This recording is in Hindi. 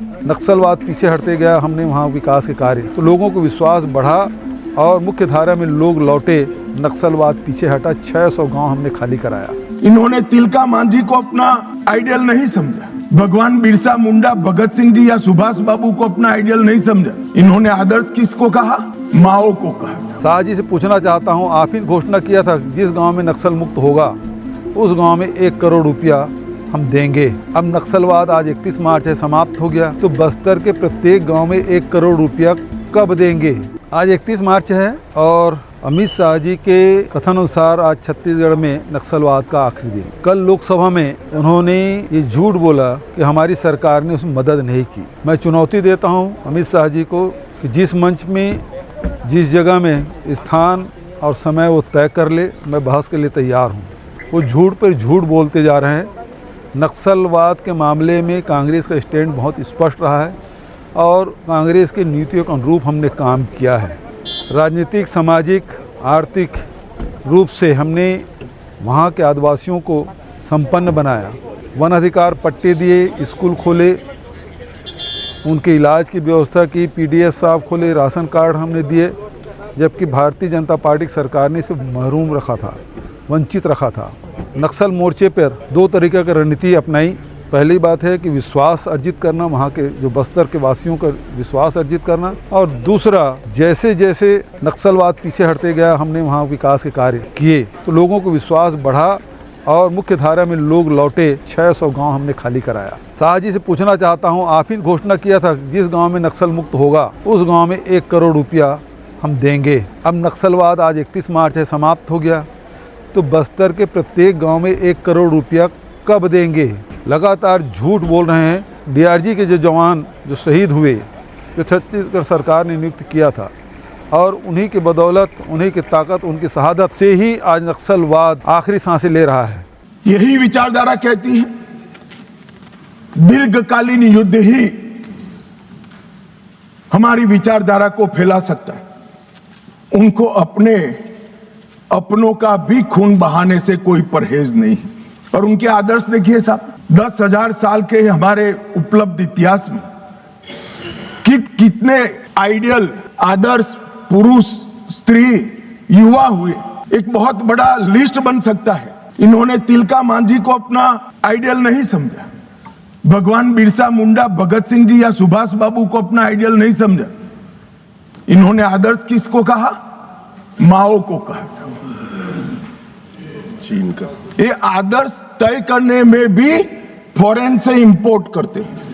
नक्सलवाद पीछे हटते गया, हमने वहाँ विकास के कार्य, तो लोगों को विश्वास बढ़ा और मुख्य धारा में लोग लौटे। नक्सलवाद पीछे हटा, 600 गांव हमने खाली कराया। इन्होंने तिलका मांझी को अपना आइडियल नहीं समझा, भगवान बिरसा मुंडा, भगत सिंह जी या सुभाष बाबू को अपना आइडियल नहीं समझा। इन्होंने आदर्श किसको कहा? माओ को कहा। शाह जी से पूछना चाहता हूँ, आप ही घोषणा किया था जिस गांव में नक्सल मुक्त होगा उस गांव में 1 करोड़ रुपया हम देंगे। अब नक्सलवाद आज 31 मार्च है, समाप्त हो गया, तो बस्तर के प्रत्येक गांव में 1 करोड़ रुपया कब देंगे? आज 31 मार्च है और अमित शाह जी के कथन अनुसार आज छत्तीसगढ़ में नक्सलवाद का आखिरी दिन। कल लोकसभा में उन्होंने ये झूठ बोला कि हमारी सरकार ने उसमें मदद नहीं की। मैं चुनौती देता हूं अमित शाह जी को कि जिस मंच में, जिस जगह में स्थान और समय वो तय कर ले, मैं बहस के लिए तैयार हूँ। वो झूठ पर झूठ बोलते जा रहे हैं। नक्सलवाद के मामले में कांग्रेस का स्टैंड बहुत स्पष्ट रहा है और कांग्रेस की नीतियों के अनुरूप हमने काम किया है। राजनीतिक, सामाजिक, आर्थिक रूप से हमने वहाँ के आदिवासियों को संपन्न बनाया, वन अधिकार पट्टे दिए, स्कूल खोले, उनके इलाज की व्यवस्था की, पीडीएस साहब खोले, राशन कार्ड हमने दिए, जबकि भारतीय जनता पार्टी की सरकार ने इसे महरूम रखा था, वंचित रखा था। नक्सल मोर्चे पर 2 तरीके की रणनीति अपनाई। पहली बात है कि विश्वास अर्जित करना, वहाँ के जो बस्तर के वासियों का विश्वास अर्जित करना, और दूसरा, जैसे जैसे नक्सलवाद पीछे हटते गया, हमने वहाँ विकास के कार्य किए, तो लोगों को विश्वास बढ़ा और मुख्य धारा में लोग लौटे। 600 गांव हमने खाली कराया। शाह जी से पूछना चाहता हूँ, आप ही घोषणा किया था जिस गाँव में नक्सल मुक्त होगा उस गाँव में 1 करोड़ रुपया हम देंगे। अब नक्सलवाद आज 31 मार्च है, समाप्त हो गया, तो बस्तर के प्रत्येक गाँव में 1 करोड़ रुपया कब देंगे? लगातार झूठ बोल रहे हैं। डीआरजी के जो जवान जो शहीद हुए, जो छत्तीसगढ़ सरकार ने नियुक्त किया था, और उन्हीं की बदौलत, उन्हीं की ताकत, उनकी शहादत से ही आज नक्सलवाद आखिरी सांसें ले रहा है। यही विचारधारा कहती है दीर्घकालीन युद्ध ही हमारी विचारधारा को फैला सकता है। उनको अपनों का भी खून बहाने से कोई परहेज नहीं है। और उनके आदर्श देखिए साहब, 10,000 साल के हमारे उपलब्ध इतिहास में कितने आइडियल, आदर्श पुरुष, स्त्री, युवा हुए, एक बहुत बड़ा लिस्ट बन सकता है। इन्होंने तिलका मांझी को अपना आइडियल नहीं समझा, भगवान बिरसा मुंडा, भगत सिंह जी या सुभाष बाबू को अपना आइडियल नहीं समझा। इन्होंने आदर्श किसको कहा? माओ को कहा, चीन का। ये आदर्श तय करने में भी फॉरेन से इंपोर्ट करते हैं।